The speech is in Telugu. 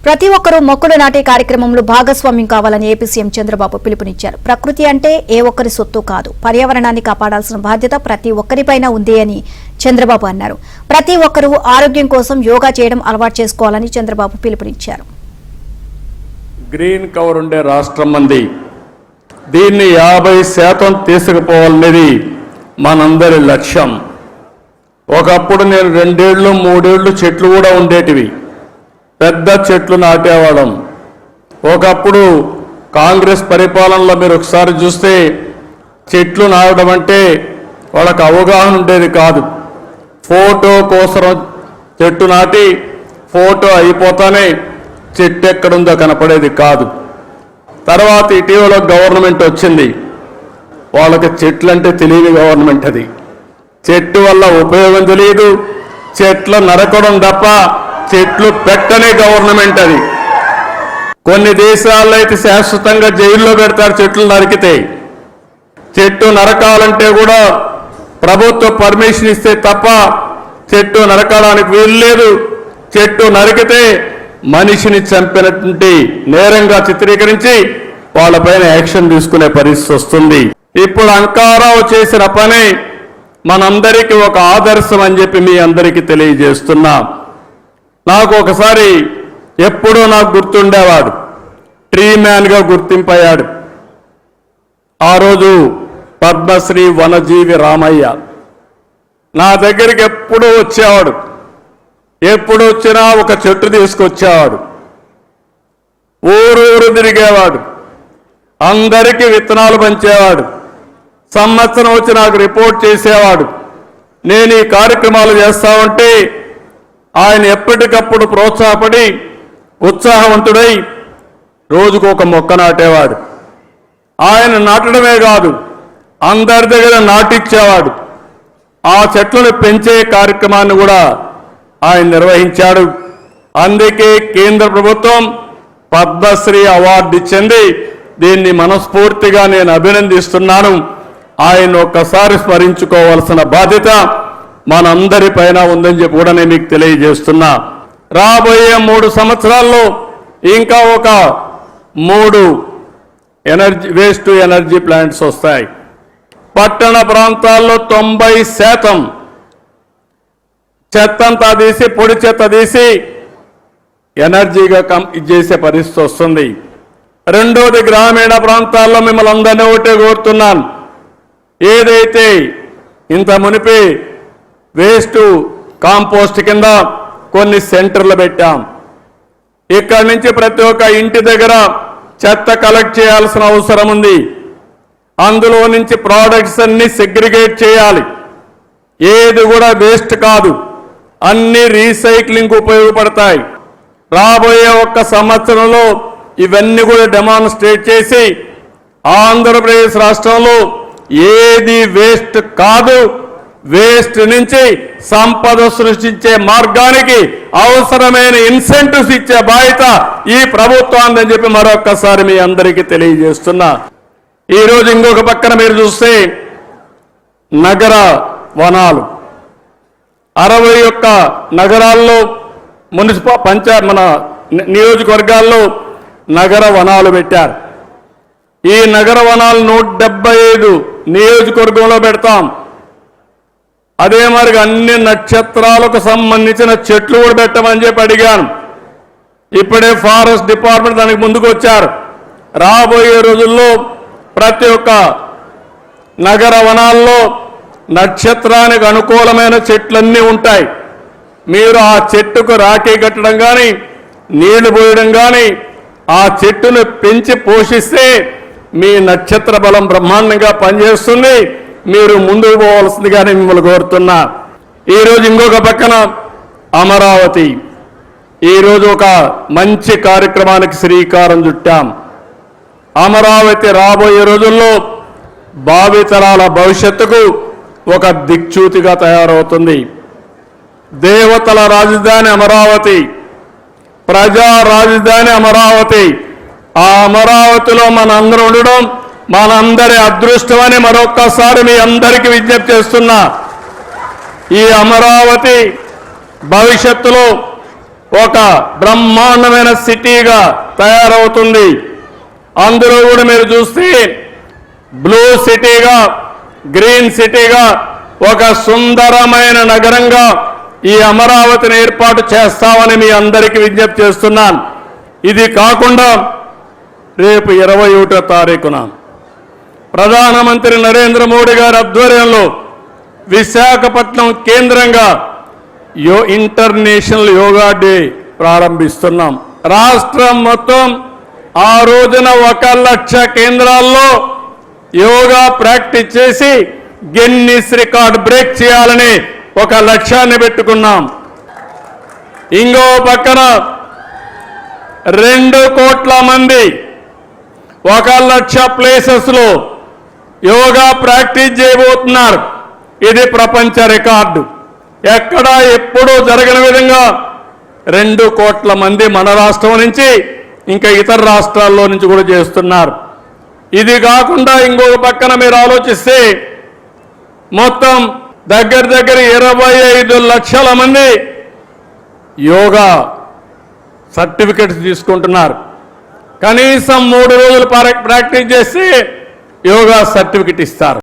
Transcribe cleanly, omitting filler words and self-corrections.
ప్రతి ఒక్కరూ మొక్కలు నాటే కార్యక్రమంలో భాగస్వామ్యం కావాలని ఏపీ సీఎం చంద్రబాబు పిలుపునిచ్చారు. ప్రకృతి అంటే ఏ ఒక్కరి సొత్తు కాదు, పర్యావరణాన్ని కాపాడాల్సిన బాధ్యత ప్రతి ఒక్కరిపైన ఉంది అని చంద్రబాబు అన్నారు. ప్రతి ఒక్కరూ ఆరోగ్యం కోసం యోగా చేయడం అలవాటు చేసుకోవాలని చంద్రబాబు పిలుపునిచ్చారు. గ్రీన్ కవర్ ఉండే రాష్ట్రం మంది, దీన్ని 50% తీసుకుపోవాలనేది మనందరి లక్ష్యం. ఒకప్పుడు నేను 2 ఏళ్ళు 3 ఏళ్ళు చెట్లు కూడా ఉండేటివి, పెద్ద చెట్లు నాటేవాళ్ళం. ఒకప్పుడు కాంగ్రెస్ పరిపాలనలో మీరు ఒకసారి చూస్తే చెట్లు నాటడం అంటే వాళ్ళకి అవగాహన ఉండేది కాదు. ఫోటో కోసం చెట్టు నాటి ఫోటో అయిపోతానే చెట్టు ఎక్కడుందో కనపడేది కాదు. తర్వాత ఇటీవల గవర్నమెంట్ వచ్చింది, వాళ్ళకి చెట్లు అంటే తెలియని గవర్నమెంట్. అది చెట్టు వల్ల ఉపయోగం తెలియదు, చెట్లు నరకడం తప్ప చెట్లు పెట్టనే గవర్నమెంట్. అది కొన్ని దేశాల్లో అయితే శాశ్వతంగా జైల్లో పెడతారు చెట్లు నరికితే. చెట్టు నరకాలంటే కూడా ప్రభుత్వ పర్మిషన్ ఇస్తే తప్ప చెట్టు నరకడానికి వీలు లేదు. చెట్టు నరికితే మనిషిని చంపినటువంటి నేరంగా చిత్రీకరించి వాళ్ళపైన యాక్షన్ తీసుకునే పరిస్థితి వస్తుంది. ఇప్పుడు అంకారావు చేసిన పని మనందరికీ ఒక ఆదర్శం అని చెప్పి మీ అందరికీ తెలియజేస్తున్నా. నాకు ఒకసారి ఎప్పుడూ నాకు గుర్తుండేవాడు, ట్రీ మ్యాన్గా గుర్తింపయ్యాడు. ఆ రోజు పద్మశ్రీ వనజీవి రామయ్య నా దగ్గరికి ఎప్పుడూ వచ్చేవాడు. ఎప్పుడు వచ్చినా ఒక చెట్టు తీసుకొచ్చేవాడు, ఊరూరు తిరిగేవాడు, అందరికీ విత్తనాలు పంచేవాడు. సంవత్సరం వచ్చి నాకు రిపోర్ట్ చేసేవాడు. నేను ఈ కార్యక్రమాలు చేస్తా ఉంటే ఆయన ఎప్పటికప్పుడు ప్రోత్సాహపడి ఉత్సాహవంతుడై రోజుకు ఒక మొక్క నాటేవాడు. ఆయన నాటడమే కాదు, అందరి దగ్గర నాటిచ్చేవాడు. ఆ చెట్లను పెంచే కార్యక్రమాన్ని కూడా ఆయన నిర్వహించాడు. అందుకే కేంద్ర ప్రభుత్వం పద్మశ్రీ అవార్డు ఇచ్చింది. దీన్ని మనస్ఫూర్తిగా నేను అభినందిస్తున్నాను. ఆయన ఒక్కసారి స్మరించుకోవాల్సిన బాధ్యత మనందరిపైన ఉందని చెప్పి కూడా నేను మీకు తెలియజేస్తున్నా. రాబోయే 3 సంవత్సరాల్లో ఇంకా ఒక 3 వేస్ట్ టు ఎనర్జీ ప్లాంట్స్ వస్తాయి. పట్టణ ప్రాంతాల్లో 90% చెత్తంతా తీసి, పొడి చెత్త తీసి ఎనర్జీగా చేసే పరిస్థితి వస్తుంది. రెండోది, గ్రామీణ ప్రాంతాల్లో మిమ్మల్ని అందరినీ ఒకటే కోరుతున్నాను. ఏదైతే ఇంత మునిపి వేస్ట్ కాంపోస్ట్ కింద కొన్ని సెంటర్లు పెట్టాం. ఇక్కడి నుంచి ప్రతి ఒక్క ఇంటి దగ్గర చెత్త కలెక్ట్ చేయాల్సిన అవసరం ఉంది. అందులో నుంచి ప్రోడక్ట్స్ అన్ని సెగ్రిగేట్ చేయాలి. ఏది కూడా వేస్ట్ కాదు, అన్ని రీసైక్లింగ్ ఉపయోగపడతాయి. రాబోయే 1 సంవత్సరంలో ఇవన్నీ కూడా డెమాన్స్ట్రేట్ చేసి ఆంధ్రప్రదేశ్ రాష్ట్రంలో ఏది వేస్ట్ కాదు, వేస్ట్ నుంచి సంపద సృష్టించే మార్గానికి అవసరమైన ఇన్సెంటివ్స్ ఇచ్చే బాధ్యత ఈ ప్రభుత్వాన్ని చెప్పి మరొక్కసారి మీ అందరికీ తెలియజేస్తున్నా. ఈరోజు ఇంకొక పక్కన మీరు చూస్తే నగర వనాలు 61 నగరాల్లో మన నియోజకవర్గాల్లో నగర వనాలు పెట్టారు. ఈ నగర వనాలు 175 నియోజకవర్గంలో పెడతాం. అదే మరి అన్ని నక్షత్రాలకు సంబంధించిన చెట్లు కూడా పెట్టమని చెప్పి అడిగాను. ఇప్పుడే ఫారెస్ట్ డిపార్ట్మెంట్ దానికి ముందుకు వచ్చారు. రాబోయే రోజుల్లో ప్రతి ఒక్క నగర వనాల్లో నక్షత్రానికి అనుకూలమైన చెట్లన్నీ ఉంటాయి. మీరు ఆ చెట్టుకు రాఖీ కట్టడం కానీ, నీళ్లు పోయడం కానీ, ఆ చెట్టును పెంచి పోషిస్తే మీ నక్షత్ర బలం బ్రహ్మాండంగా పనిచేస్తుంది. మీరు ముందుకు పోవాల్సిందిగానే మిమ్మల్ని కోరుతున్నా. ఈరోజు ఇంకొక పక్కన అమరావతి, ఈరోజు ఒక మంచి కార్యక్రమానికి శ్రీకారం చుట్టాం. అమరావతి రాబోయే రోజుల్లో భావితరాల భవిష్యత్తుకు ఒక దిక్చూతిగా తయారవుతుంది. దేవతల రాజధాని అమరావతి, ప్రజా రాజధాని అమరావతి. ఆ అమరావతిలో మనందరం ఉండడం మనందరి అదృష్టమని మరొక్కసారి మీ అందరికీ విజ్ఞప్తి చేస్తున్నా. ఈ అమరావతి భవిష్యత్తులో ఒక బ్రహ్మాండమైన సిటీగా తయారవుతుంది. అందులో కూడా మీరు చూస్తే బ్లూ సిటీగా, గ్రీన్ సిటీగా, ఒక సుందరమైన నగరంగా ఈ అమరావతిని ఏర్పాటు చేస్తామని మీ అందరికీ విజ్ఞప్తి చేస్తున్నాను. ఇది కాకుండా రేపు 21వ తారీఖున ప్రధానమంత్రి నరేంద్ర మోడీ గారి ఆధ్వర్యంలో విశాఖపట్నం కేంద్రంగా ఇంటర్నేషనల్ యోగా డే ప్రారంభిస్తున్నాం. రాష్ట్రం మొత్తం ఆ రోజున 1,00,000 కేంద్రాల్లో యోగా ప్రాక్టీస్ చేసి గిన్నిస్ రికార్డ్ బ్రేక్ చేయాలని ఒక లక్ష్యాన్ని పెట్టుకున్నాం. ఇంకో పక్కన 2 కోట్ల మంది 1,00,000 ప్లేసెస్లో యోగా ప్రాక్టీస్ చేయబోతున్నారు. ఇది ప్రపంచ రికార్డు. ఎక్కడా ఎప్పుడూ జరగని విధంగా 2 కోట్ల మంది మన రాష్ట్రం నుంచి ఇంకా ఇతర రాష్ట్రాల్లో నుంచి కూడా చేస్తున్నారు. ఇది కాకుండా ఇంకొక పక్కన మీరు ఆలోచిస్తే మొత్తం దగ్గర 25 లక్షల మంది యోగా సర్టిఫికెట్స్ తీసుకుంటున్నారు. కనీసం 3 రోజులు ప్రాక్టీస్ చేసి యోగా సర్టిఫికెట్ ఇస్తారు.